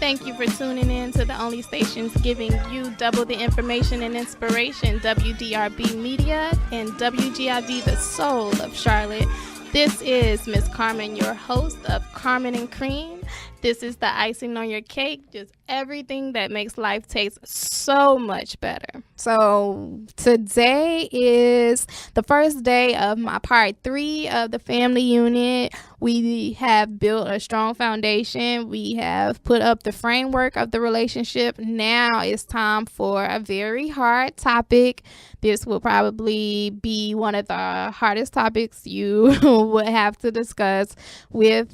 Thank you for tuning in to the only stations giving you double the information and inspiration, WDRB Media and WGIV, the soul of Charlotte. This is Miss Carmen, your host of CarmenNCream. This is the icing on your cake, just everything that makes life taste so much better. So today is the first day of my part 3 of the family unit. We have built a strong foundation. We have put up the framework of the relationship. Now it's time for a very hard topic. This will probably be one of the hardest topics you would have to discuss with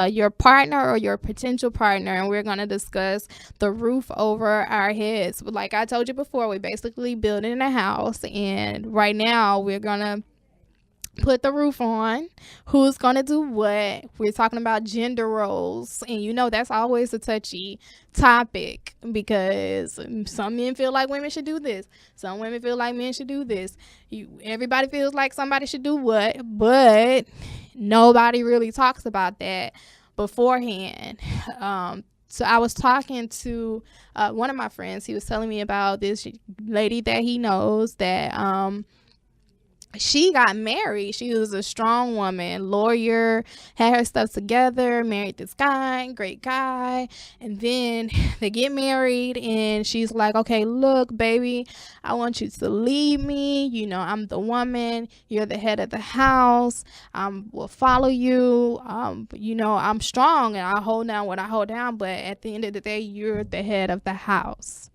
your partner or your potential partner, and we're going to discuss the roof over our heads. Like I told you before, we're basically building a house, and right now we're going to put the roof on. Who's going to do what? We're talking about gender roles, and you know that's always a touchy topic because some men feel like women should do this, some women feel like men should do this. Everybody feels like somebody should do what, but nobody really talks about that beforehand. So I was talking to one of my friends. He was telling me about this lady that he knows that she got married. She was a strong woman, lawyer, had her stuff together, married this guy, great guy. And then they get married and she's like, okay, look, baby, I want you to leave me. You know, I'm the woman. You're the head of the house. I will follow you. You know, I'm strong and I hold down what I hold down. But at the end of the day, you're the head of the house,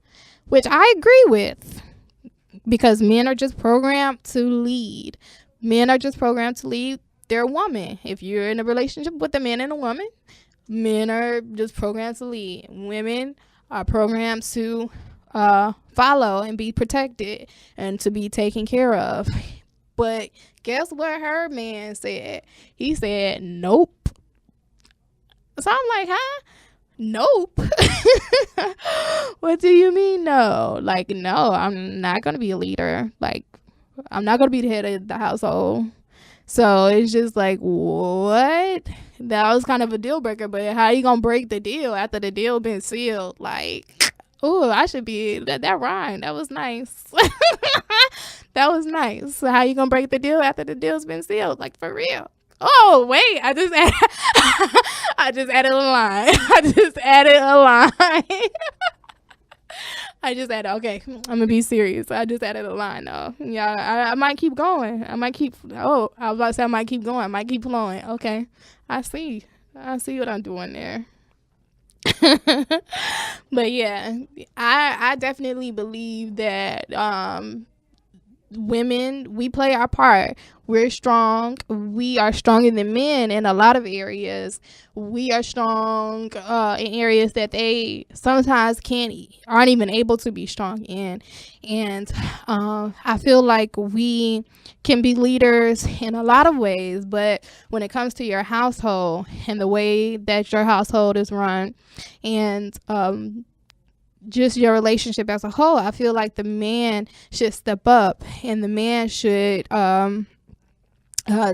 which I agree with. Because men are just programmed to lead. Men are just programmed to lead their woman. If you're in a relationship with a man and a woman, men are just programmed to lead. Women are programmed to follow and be protected and to be taken care of. But guess what her man said? He said, nope. So I'm like, huh? Nope. What do you mean no? Like, no, I'm not going to be a leader. Like, I'm not going to be the head of the household. So it's just like, what? That was kind of a deal breaker, but how you going to break the deal after the deal been sealed? Like, oh, I should be, that rhymed. That was nice. That was nice. So how you going to break the deal after the deal's been sealed? Like, for real. Oh, wait, I just added a line. Okay, I'm going to be serious. I just added a line, though. Yeah, I might keep going. I was about to say I might keep going. I might keep flowing. Okay, I see what I'm doing there. But yeah, I definitely believe that women, we play our part. We're strong. We are stronger than men in a lot of areas. We are strong in areas that they sometimes aren't even able to be strong in. And I feel like we can be leaders in a lot of ways, but when it comes to your household and the way that your household is run and just your relationship as a whole, I feel like the man should step up and the man should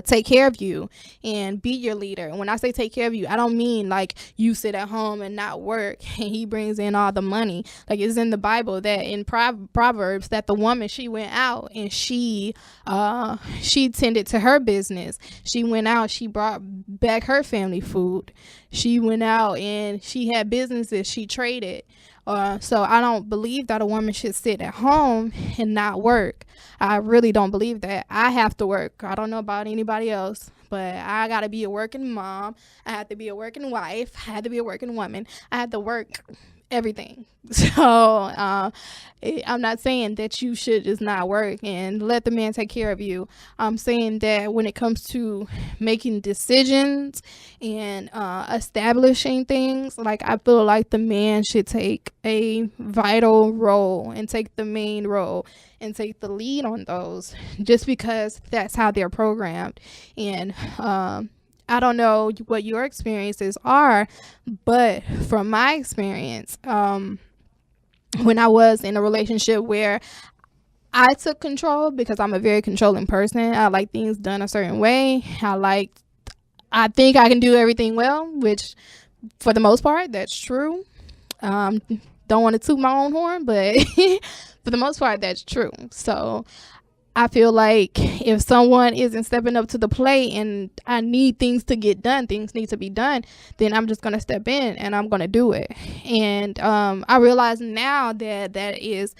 take care of you and be your leader. And when I say take care of you, I don't mean like you sit at home and not work and he brings in all the money. Like it's in the Bible that in Proverbs that the woman, she went out and she tended to her business. She went out, she brought back her family food. She went out and she had businesses, she traded. So I don't believe that a woman should sit at home and not work. I really don't believe that. I have to work. I don't know about anybody else, but I got to be a working mom. I have to be a working wife. I have to be a working woman. I have to work everything. So I'm not saying that you should just not work and let the man take care of you. I'm saying that when it comes to making decisions and establishing things, like I feel like the man should take a vital role and take the main role and take the lead on those, just because that's how they're programmed. And I don't know what your experiences are, but from my experience, when I was in a relationship where I took control, because I'm a very controlling person. I like things done a certain way. I think I can do everything well, which for the most part, that's true. Um, don't want to toot my own horn, but for the most part, that's true. So I feel like if someone isn't stepping up to the plate and I need things to get done, things need to be done, then I'm just going to step in and I'm going to do it. And I realize now that that is,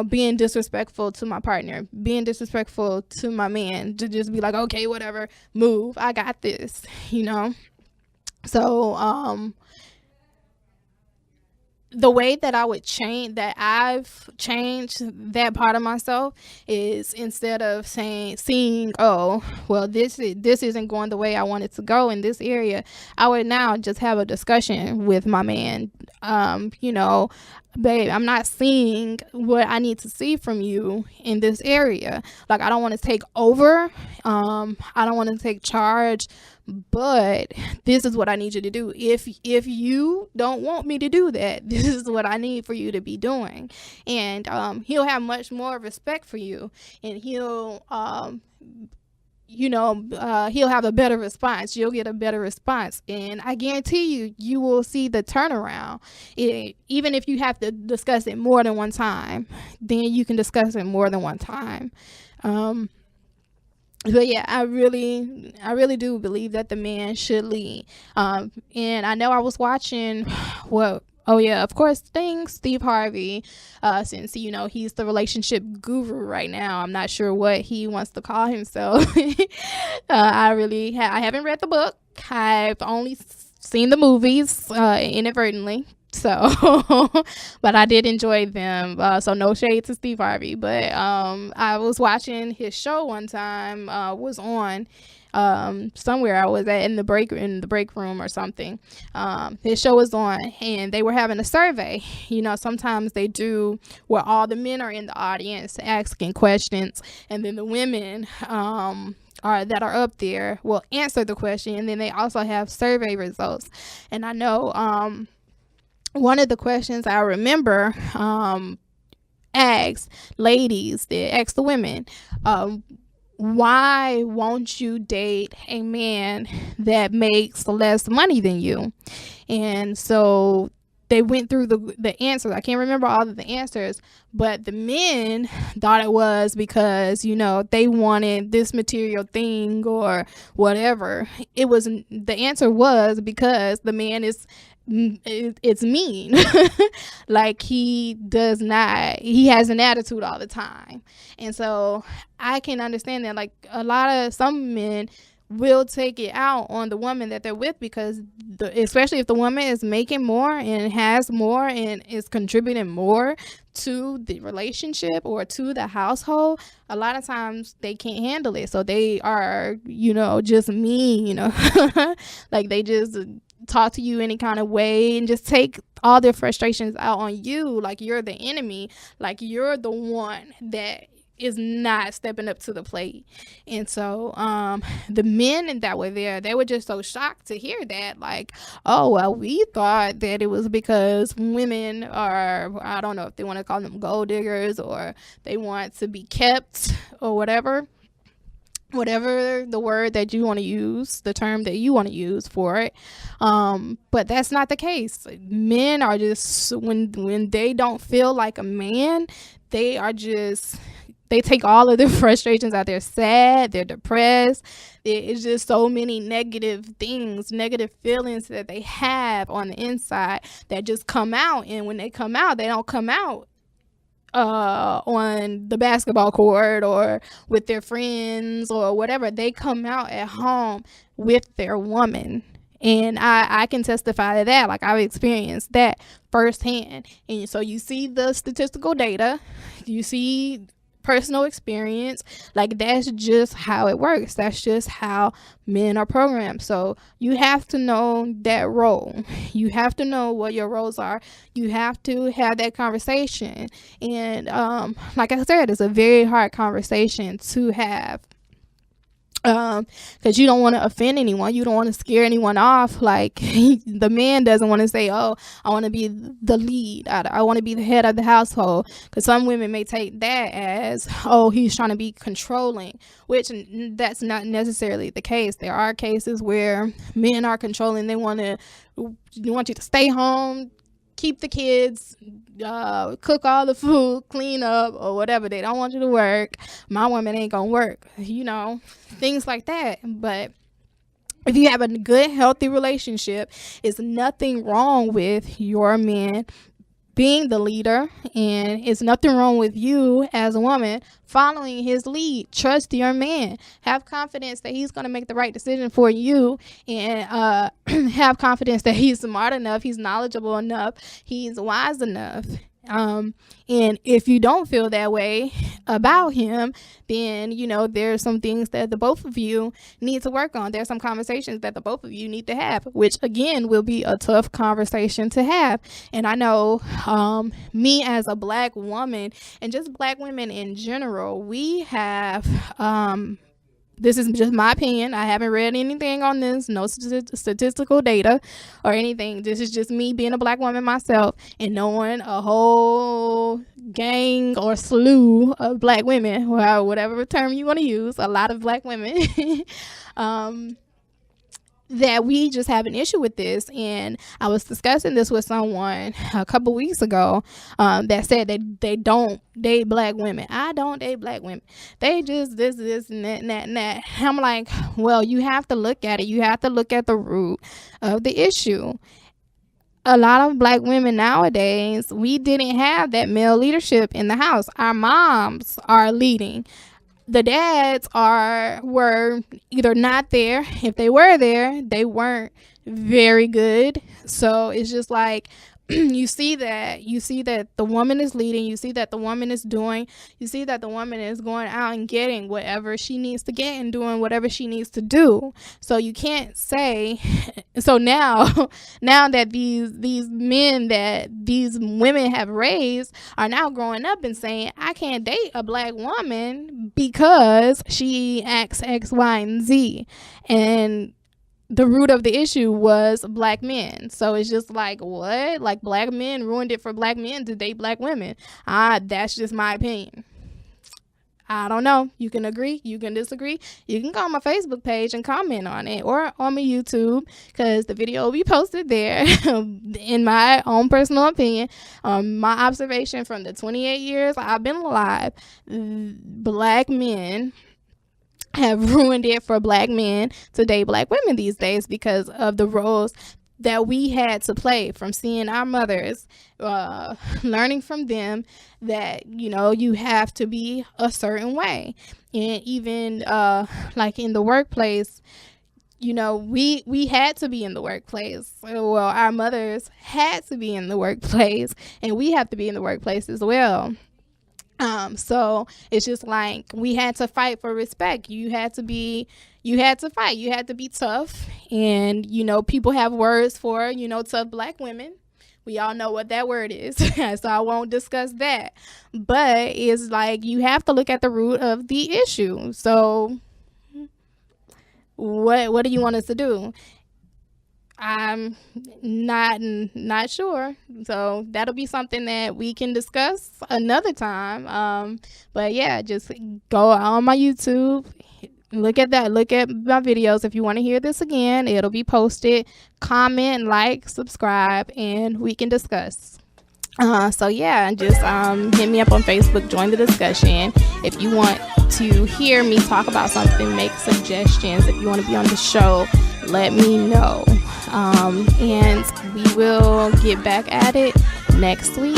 being disrespectful to my partner, being disrespectful to my man, to just be like, okay, whatever, move, I got this, So, the way that I've changed that part of myself is, instead of seeing, oh, well, this isn't going the way I want it to go in this area, I would now just have a discussion with my man. Babe, I'm not seeing what I need to see from you in this area. Like, I don't want to take over. I don't want to take charge, but this is what I need you to do. If you don't want me to do that, this is what I need for you to be doing. And he'll have much more respect for you, and he'll he'll have a better response. You'll get a better response, and I guarantee you will see the turnaround. Even if you have to discuss it more than one time, then you can discuss it more than one time. But yeah, I really do believe that the man should lead. And I know I was watching, well, oh yeah, of course, Steve Harvey, since he's the relationship guru right now. I'm not sure what he wants to call himself. I haven't read the book. I've only seen the movies inadvertently. So, but I did enjoy them. So no shade to Steve Harvey, but I was watching his show one time. Was on somewhere I was at in the break room or something. His show was on, and they were having a survey. Sometimes they do where all the men are in the audience asking questions, and then the women that are up there will answer the question, and then they also have survey results. And I know one of the questions I remember asked the women, why won't you date a man that makes less money than you? And so they went through the answers. I can't remember all of the answers, but the men thought it was because, they wanted this material thing or whatever. The answer was because the man it's mean. Like, he has an attitude all the time. And so I can understand that, like, some men will take it out on the woman that they're with, because especially if the woman is making more and has more and is contributing more to the relationship or to the household, a lot of times they can't handle it. So they are, just mean, like, they just talk to you any kind of way and just take all their frustrations out on you, like you're the enemy, like you're the one that is not stepping up to the plate. And so the men that were there, they were just so shocked to hear that, like, oh, well, we thought that it was because women are, I don't know if they want to call them gold diggers, or they want to be kept, or whatever the word that you want to use, the term that you want to use for it. But that's not the case. Men are just, when they don't feel like a man, they take all of their frustrations out. They're sad, they're depressed. It's just so many negative feelings that they have on the inside that just come out. And when they come out, they don't come out on the basketball court or with their friends or whatever. They come out at home with their woman. And I can testify to that. Like, I've experienced that firsthand. And so you see the statistical data, you see personal experience, like, that's just how it works. That's just how men are programmed. So you have to know that role. You have to know what your roles are. You have to have that conversation. And like I said, it's a very hard conversation to have, because you don't want to offend anyone. You don't want to scare anyone off. Like, the man doesn't want to say, oh, I want to be the lead. I want to be the head of the household. Because some women may take that as, oh, he's trying to be controlling, which that's not necessarily the case. There are cases where men are controlling. They want you to stay home, keep the kids, cook all the food, clean up, or whatever. They don't want you to work. My woman ain't gonna work, things like that. But if you have a good, healthy relationship, it's nothing wrong with your man being the leader, and it's nothing wrong with you as a woman following his lead. Trust your man. Have confidence that he's going to make the right decision for you, and have confidence that he's smart enough, he's knowledgeable enough, he's wise enough. And if you don't feel that way about him, then, there's some things that the both of you need to work on. There's some conversations that the both of you need to have, which again will be a tough conversation to have. And I know, me as a Black woman, and just Black women in general, we have, this is just my opinion. I haven't read anything on this, no statistical data or anything. This is just me being a Black woman myself and knowing a whole gang or slew of Black women, well, whatever term you want to use, a lot of Black women, that we just have an issue with this. And I was discussing this with someone a couple weeks ago, that said that they don't date Black women. I don't date Black women. They just this and that and that and that. I'm like, well, you have to look at it. You have to look at the root of the issue. A lot of Black women nowadays, we didn't have that male leadership in the house. Our moms are leading. The dads were either not there. If they were there, they weren't very good. So it's just like, you see that the woman is leading, you see that the woman is doing, you see that the woman is going out and getting whatever she needs to get and doing whatever she needs to do. So you can't say, so now that these men that these women have raised are now growing up and saying, I can't date a Black woman because she acts X, Y, and Z. And the root of the issue was Black men. So it's just like, what? Like, Black men ruined it for Black men to date Black women. That's just my opinion. I don't know. You can agree. You can disagree. You can go on my Facebook page and comment on it, or on my YouTube, because the video will be posted there. In my own personal opinion, my observation from the 28 years I've been alive, Black men have ruined it for Black men to date Black women these days because of the roles that we had to play, from seeing our mothers, learning from them that, you have to be a certain way. And even like in the workplace, we had to be in the workplace. Well, our mothers had to be in the workplace, and we have to be in the workplace as well. So it's just like, we had to fight for respect. You had to fight. You had to be tough. And, people have words for, tough Black women. We all know what that word is. So I won't discuss that. But it's like, you have to look at the root of the issue. So what do you want us to do? I'm not sure. So that'll be something that we can discuss another time. But yeah, just go on my YouTube, look at my videos. If you want to hear this again, it'll be posted. Comment, like, subscribe, and we can discuss. So yeah, just hit me up on Facebook, join the discussion. If you want to hear me talk about something, make suggestions. If you want to be on the show, let me know. And we will get back at it next week.